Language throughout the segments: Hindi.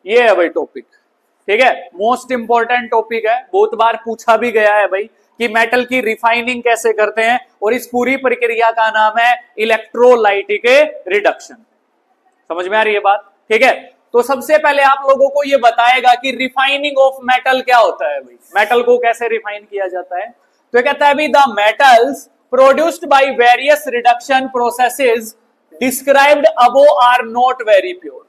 ये है भाई टॉपिक, ठीक है, मोस्ट इंपॉर्टेंट टॉपिक है, बहुत बार पूछा भी गया है भाई कि मेटल की रिफाइनिंग कैसे करते हैं, और इस पूरी प्रक्रिया का नाम है इलेक्ट्रोलाइटिक रिडक्शन। समझ में आ रही है बात? ठीक है, तो सबसे पहले आप लोगों को यह बताएगा कि रिफाइनिंग ऑफ मेटल क्या होता है भाई, मेटल को कैसे रिफाइन किया जाता है। तो कहता है the metals produced by various reduction processes described above are not very pure.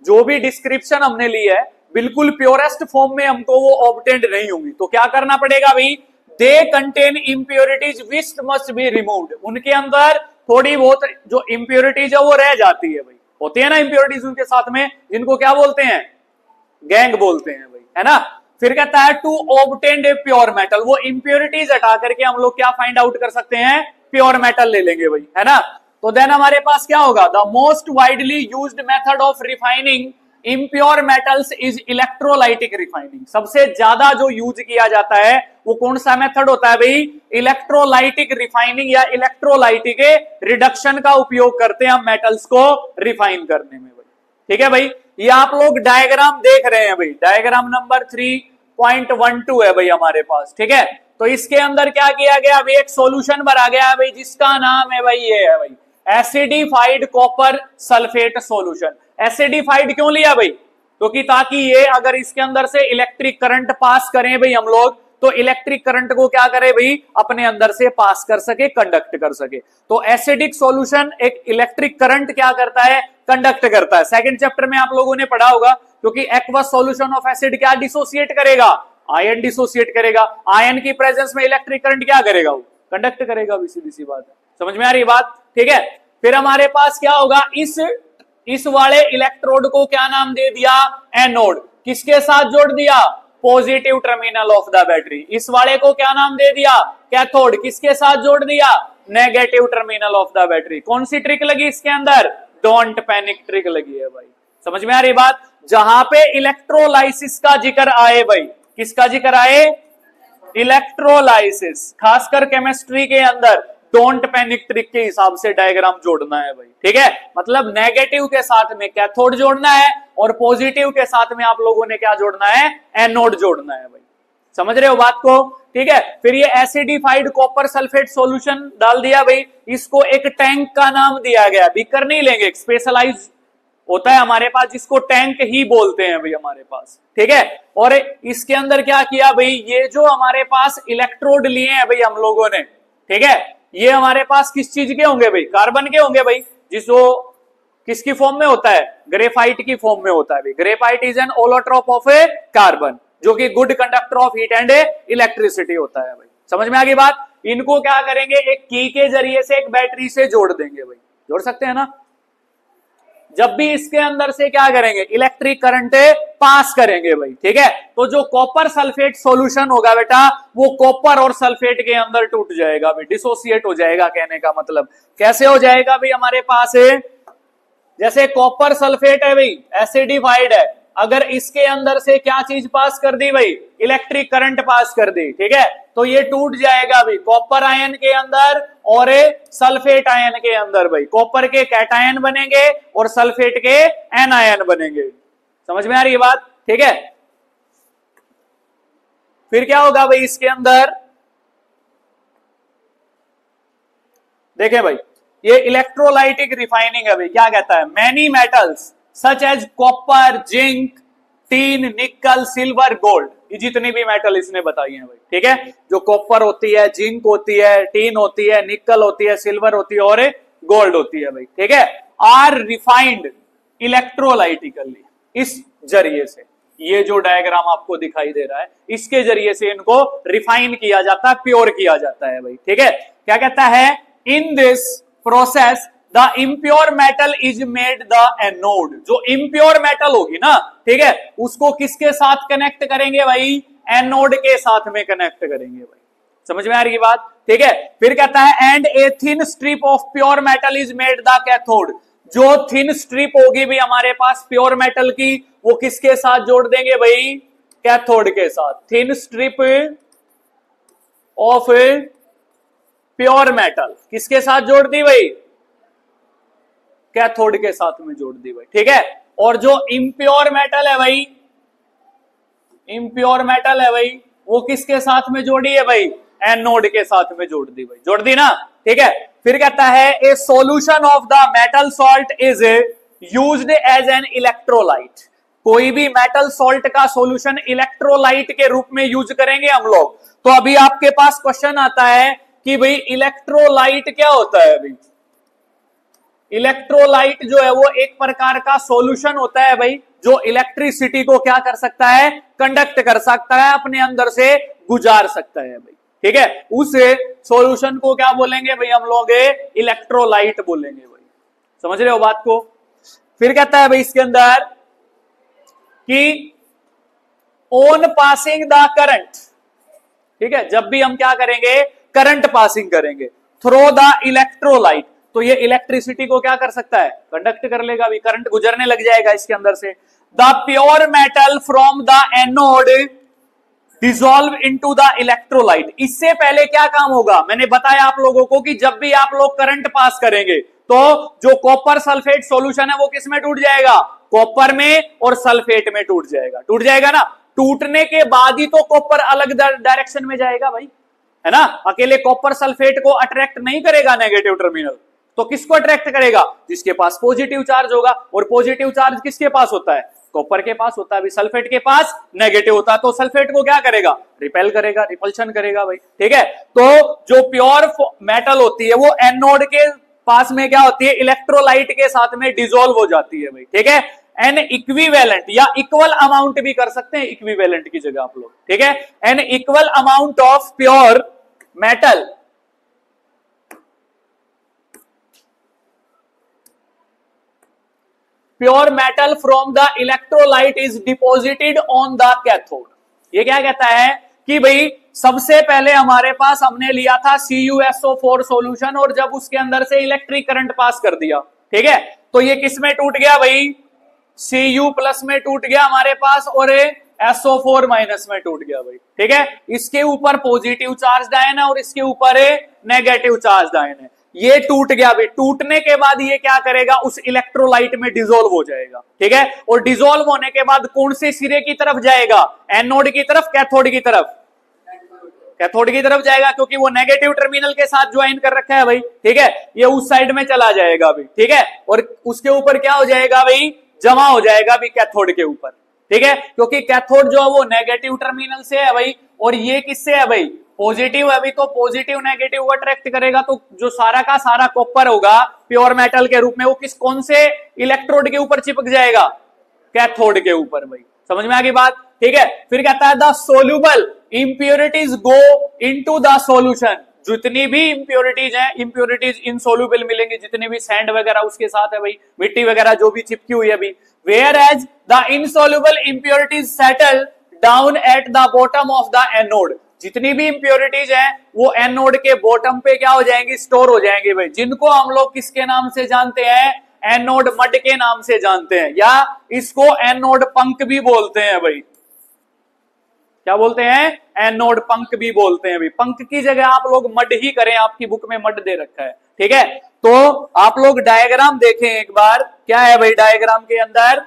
जो भी डिस्क्रिप्शन हमने ली है बिल्कुल प्योरेस्ट फॉर्म में हमको वो ऑब्टेंड नहीं होंगी, तो क्या करना पड़ेगा भाई, they contain impurities which must be removed. उनके अंदर थोड़ी बहुत जो इंप्योरिटीज है वो रह जाती है भाई, होती है ना इंप्योरिटीज उनके साथ में, जिनको क्या बोलते हैं, गैंग बोलते हैं भाई, है ना। फिर कहता है to obtain a pure metal, वो इंप्योरिटीज हटा करके हम लोग क्या फाइंड आउट कर सकते हैं, प्योर मेटल ले लेंगे भाई, है ना। तो देन हमारे पास क्या होगा, the most widely used method of refining impure metals is electrolytic refining. सबसे ज्यादा जो यूज किया जाता है वो कौन सा मेथड होता है भाई, इलेक्ट्रोलाइटिक रिफाइनिंग या इलेक्ट्रोलाइटिक रिडक्शन का उपयोग करते हैं हम मेटल्स को रिफाइन करने में भाई। ठीक है भाई, ये आप लोग डायग्राम देख रहे हैं भाई, डायग्राम नंबर 3.12 है भाई हमारे पास। ठीक है, तो इसके अंदर क्या किया गया भाई, एक सॉल्यूशन भरा गया है भाई जिसका नाम है भाई, ये है भाई acidified copper sulphate solution. Acidified क्यों लिया भाई, क्योंकि ताकि ये अगर इसके अंदर से इलेक्ट्रिक करंट पास करें भाई हम लोग, तो इलेक्ट्रिक करंट को क्या करे भाई, अपने अंदर से पास कर सके, कंडक्ट कर सके। तो एसिडिक सॉल्यूशन एक इलेक्ट्रिक करंट क्या करता है, कंडक्ट करता है। सेकंड चैप्टर में आप लोगों ने पढ़ा होगा, क्योंकि एक्वस सॉल्यूशन ऑफ एसिड क्या डिसोसिएट करेगा, आयन डिसोसिएट करेगा। आयन की प्रेजेंस में इलेक्ट्रिक करंट क्या करेगा, वो कंडक्ट करेगा, सीधी सी बात है। समझ में आ रही बात? ठीक है, फिर हमारे पास क्या होगा, इस वाले इलेक्ट्रोड को क्या नाम दे दिया, एनोड। किसके साथ जोड़ दिया, positive terminal of the battery. इस वाले को क्या नाम दे दिया, कैथोड। किसके साथ जोड़ दिया, negative terminal of the battery. कौन सी ट्रिक लगी इसके अंदर, डोंट पैनिक ट्रिक लगी है भाई। समझ में आ रही बात? जहां पे इलेक्ट्रोलाइसिस का जिक्र आए भाई, किसका जिक्र आए, इलेक्ट्रोलाइसिस, खासकर केमिस्ट्री के अंदर डोंट पैनिक ट्रिक के हिसाब से डायग्राम जोड़ना है भाई। ठीक है, मतलब नेगेटिव के साथ में कैथोड जोड़ना है और पॉजिटिव के साथ में आप लोगों ने क्या जोड़ना है, एनोड जोड़ना है भाई। समझ रहे हो बात को? ठीक है, फिर ये एसिडिफाइड कॉपर सल्फेट सॉल्यूशन डाल दिया भाई, इसको एक टैंक का नाम दिया गया। बीकर नहीं लेंगे, एक स्पेशलाइज होता है हमारे पास जिसको टैंक ही बोलते हैं भाई हमारे पास। ठीक है, और इसके अंदर क्या किया भाई, ये जो हमारे पास इलेक्ट्रोड लिए हैं भाई हम लोगों ने, ठीक है, ये हमारे पास किस चीज के होंगे भाई, कार्बन के होंगे भाई, जिसको किसकी फॉर्म में होता है, ग्रेफाइट की फॉर्म में होता है भाई। Graphite is an allotrope of a carbon, जो कि good conductor of heat and electricity होता है भाई। समझ में आ गई बात? इनको क्या करेंगे, एक की के जरिए से एक बैटरी से जोड़ देंगे भाई, जोड़ सकते हैं ना। जब भी इसके अंदर से क्या करेंगे, इलेक्ट्रिक करंट पास करेंगे भाई। ठीक है, तो जो कॉपर सल्फेट सॉल्यूशन होगा बेटा, वो कॉपर और सल्फेट के अंदर टूट जाएगा भाई, डिसोसिएट हो जाएगा। कहने का मतलब कैसे हो जाएगा भाई, हमारे पास है जैसे कॉपर सल्फेट है भाई, एसिडिफाइड है, अगर इसके अंदर से क्या चीज पास कर दी भाई, इलेक्ट्रिक करंट पास कर दी, ठीक है, तो ये टूट जाएगा भाई कॉपर आयन के अंदर और सल्फेट आयन के अंदर भाई। कॉपर के कैटायन बनेंगे और सल्फेट के एनायन बनेंगे। समझ में आ रही है बात? ठीक है, फिर क्या होगा भाई इसके अंदर, देखें भाई, ये इलेक्ट्रोलाइटिक रिफाइनिंग है भाई। क्या कहता है, many metals such as copper, zinc, tin, nickel, silver, gold, ये जितनी भी मेटल इसने बताई है भाई। ठीक है, जो कॉपर होती है, जिंक होती है, टीन होती है, निकल होती है, सिल्वर होती है और गोल्ड होती है भाई। ठीक है, आर रिफाइंड इलेक्ट्रोलाइटिकली, इस जरिए से, ये जो डायग्राम आपको दिखाई दे रहा है, इसके जरिए से इनको रिफाइन किया जाता है, प्योर किया जाता है भाई। ठीक है, क्या कहता है, in this process the impure metal is made the anode. जो इम्प्योर मेटल होगी ना, ठीक है, उसको किसके साथ कनेक्ट करेंगे भाई, एनोड के साथ में कनेक्ट करेंगे भाई। समझ में आ रही बात? ठीक है, फिर कहता है and a thin strip of pure metal is made the cathode. जो थिन स्ट्रिप होगी भी हमारे पास प्योर मेटल की, वो किसके साथ जोड़ देंगे भाई, कैथोड के साथ। Thin strip of pure metal किसके साथ जोड़ दी भाई, कैथोड के साथ में जोड़ दी भाई। ठीक है, और जो इम्प्योर मेटल है भाई, इम्प्योर मेटल है भाई, वो किसके साथ में जोड़ी है भाई, एनोड के साथ में जोड़ दी भाई, जोड़ दी ना, ठीक है। फिर कहता है a solution of the metal salt is used as an electrolyte. कोई भी मेटल सॉल्ट का सॉल्यूशन इलेक्ट्रोलाइट के रूप में यूज करेंगे हम लोग। तो अभी आपके पास क्वेश्चन आता है कि भाई इलेक्ट्रोलाइट क्या होता है भाई। इलेक्ट्रोलाइट जो है वो एक प्रकार का सॉल्यूशन होता है भाई, जो इलेक्ट्रिसिटी को क्या कर सकता है, कंडक्ट कर सकता है, अपने अंदर से गुजार सकता है भाई, ठीक है। उस सॉल्यूशन को क्या बोलेंगे भाई हम लोग, इलेक्ट्रोलाइट बोलेंगे भाई, समझ रहे हो बात को। फिर कहता है भाई इसके अंदर कि ऑन पासिंग द करंट, ठीक है, जब भी हम क्या करेंगे, करंट पासिंग करेंगे थ्रो द इलेक्ट्रोलाइट, तो ये इलेक्ट्रिसिटी को क्या कर सकता है, कंडक्ट कर लेगा भी, करंट गुजरने लग जाएगा इसके अंदर से। The pure metal from the anode dissolve into the electrolyte. इससे पहले क्या काम होगा, मैंने बताया आप लोगों को कि जब भी आप लोग करंट पास करेंगे तो जो कॉपर सल्फेट सॉल्यूशन है वो किस में टूट जाएगा, कॉपर में और सल्फेट में टूट जाएगा, टूट जाएगा ना। टूटने के बाद ही तो कॉपर अलग डायरेक्शन में जाएगा भाई, है ना। अकेले कॉपर सल्फेट को अट्रैक्ट नहीं करेगा नेगेटिव टर्मिनल, तो किसको अट्रैक्ट करेगा, जिसके पास पॉजिटिव चार्ज होगा। और पॉजिटिव चार्ज किसके पास होता है, कॉपर के पास होता है। अभी सल्फेट के पास नेगेटिव होता है, तो सल्फेट को क्या करेगा, रिपेल करेगा, रिपल्शन करेगा भाई, ठीक है। तो जो प्योर मेटल होती है वो एनोड के पास में क्या होती है, इलेक्ट्रोलाइट के साथ में डिसॉल्व हो जाती है भाई, ठीक है। एन इक्विवेलेंट या इक्वल अमाउंट भी कर सकते हैं, इक्विवेलेंट की जगह आप लोग, ठीक है। An equal amount of pure metal pure metal from the electrolyte is deposited on the cathode. ये क्या कहता है कि भाई सबसे पहले हमारे पास हमने लिया था CuSO4 सॉल्यूशन, और जब उसके अंदर से इलेक्ट्रिक करंट पास कर दिया, ठीक है, तो ये किस में टूट गया भाई, Cu प्लस में टूट गया हमारे पास, और SO4 माइनस में टूट गया भाई, ठीक है। इसके ऊपर पॉजिटिव चार्ज आयन है और इसके ऊपर नेगेटिव चार्ज आयन है। ये टूट गया भाई, टूटने के बाद ये क्या करेगा, उस इलेक्ट्रोलाइट में डिसॉल्व हो जाएगा, ठीक है। और डिसॉल्व होने के बाद कौन से सिरे की तरफ जाएगा, एनोड की तरफ, कैथोड की तरफ, कैथोड की तरफ जाएगा, क्योंकि वो नेगेटिव टर्मिनल के साथ ज्वाइन कर रखा है भाई, ठीक है। ये उस साइड में चला जाएगा भाई, ठीक है। और उसके ऊपर क्या हो जाएगा भाई, जमा हो जाएगा भाई कैथोड के ऊपर, ठीक है। क्योंकि कैथोड जो है वो नेगेटिव टर्मिनल से है भाई, और ये किससे है भाई, पॉजिटिव है भाई, तो पॉजिटिव नेगेटिव को अट्रैक्ट करेगा। तो जो सारा का सारा कॉपर होगा प्योर मेटल के रूप में, वो किस कौन से इलेक्ट्रोड के ऊपर चिपक जाएगा, कैथोड के ऊपर भाई, समझ में आ गई बात, ठीक है। फिर कहता है the soluble impurities go into the solution. जितनी भी इंप्योरिटीज हैं, इंप्योरिटीज इनसोल्यूबल मिलेंगे, जितने भी सैंड वगैरह उसके साथ है भाई, मिट्टी वगैरह जो भी चिपकी हुई है अभी। Whereas the insoluble impurities settle down at the bottom of the anode. जितनी भी इंप्योरिटीज हैं वो एनोड के बॉटम पे क्या हो जाएंगी, स्टोर हो जाएंगे भाई, जिनको हम लोग किसके नाम से जानते हैं, एनोड मड के नाम से जानते हैं, या इसको एनोड पंक भी बोलते हैं भाई। क्या बोलते हैं, एनोड पंक भी बोलते हैं भाई। पंक की जगह आप लोग मड ही करें, आपकी बुक में मड दे रखा है, ठीक है। तो आप लोग डायग्राम देखें एक बार, क्या है भाई डायग्राम के अंदर,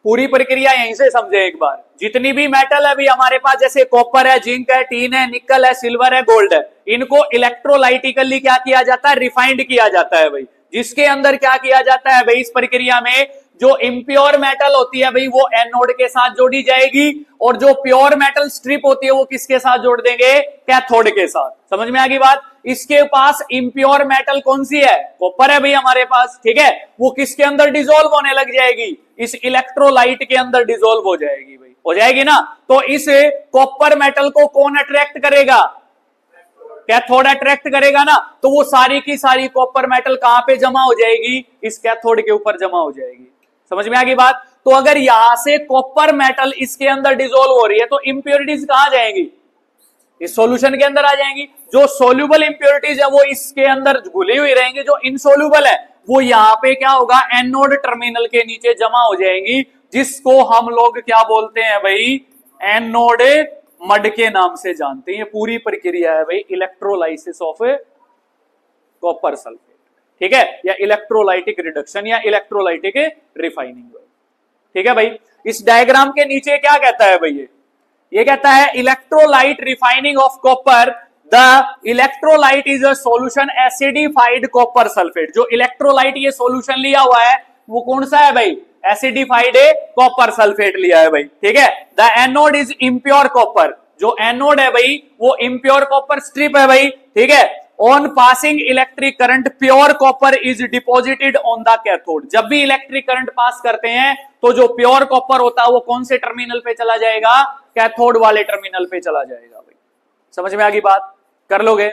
पूरी प्रक्रिया यहीं से समझे एक बार। जितनी भी मेटल है अभी हमारे पास, जैसे कॉपर है, जिंक है, टीन है, निकल है, सिल्वर है, गोल्ड है, इनको इलेक्ट्रोलाइटिकली क्या किया जाता है, रिफाइंड किया जाता है भाई। जिसके अंदर क्या किया जाता है भाई, इस प्रक्रिया में जो इम्प्योर मेटल होती है भाई वो एनोड के साथ जोड़ी जाएगी, और जो प्योर मेटल स्ट्रिप होती है वो किसके साथ जोड़ देंगे, कैथोड के साथ। समझ में आ गई बात। इसके पास इम्प्योर मेटल कौन सी है, कॉपर है भाई हमारे पास, ठीक है। वो किसके अंदर डिसॉल्व होने लग जाएगी, इस इलेक्ट्रोलाइट के अंदर डिसॉल्व हो जाएगी भाई, हो जाएगी ना। तो इस कॉपर मेटल को कौन अट्रैक्ट करेगा, कैथोड अट्रैक्ट करेगा ना। तो वो सारी की सारी कॉपर मेटल कहां पे जमा हो जाएगी, इस कैथोड के ऊपर जमा हो जाएगी। समझ में आ गई बात। तो अगर यहां से कॉपर मेटल इसके अंदर डिसॉल्व हो रही है तो इंप्योरिटीज कहां जाएंगी, इस सॉल्यूशन के अंदर आ जाएंगी। जो सोल्यूबल इंप्योरिटीज है वो इसके अंदर घुली हुई रहेंगी, जो इनसोल्यूबल है वो यहां पे क्या होगा, एनोड टर्मिनल के नीचे जमा हो जाएंगी, जिसको हम लोग क्या बोलते हैं भाई, एनोड मड के नाम से जानते हैं। ये पूरी प्रक्रिया है भाई इलेक्ट्रोलाइसिस ऑफ कॉपर सल्फेट। ठीक है, या इलेक्ट्रोलाइटिक रिडक्शन या इलेक्ट्रोलाइटिक रिफाइनिंग। ठीक है भाई, इस डायग्राम के नीचे क्या कहता है भाई, ये कहता है electrolyte refining of copper, the electrolyte is a solution acidified copper sulphate. जो इलेक्ट्रोलाइट ये सॉल्यूशन लिया हुआ है वो कौन सा है भाई, एसिडिफाइड कॉपर सल्फेट लिया है भाई। ठीक है, the anode is impure copper, जो एनोड है भाई वो इम्प्योर कॉपर स्ट्रिप है भाई। ठीक है, on passing electric current pure copper is deposited on the cathode. जब भी इलेक्ट्रिक करंट पास करते हैं तो जो प्योर कॉपर होता है वो कौन से टर्मिनल पे चला जाएगा, कैथोड वाले टर्मिनल पे चला जाएगा भाई। समझ में आ गई बात, कर लोगे?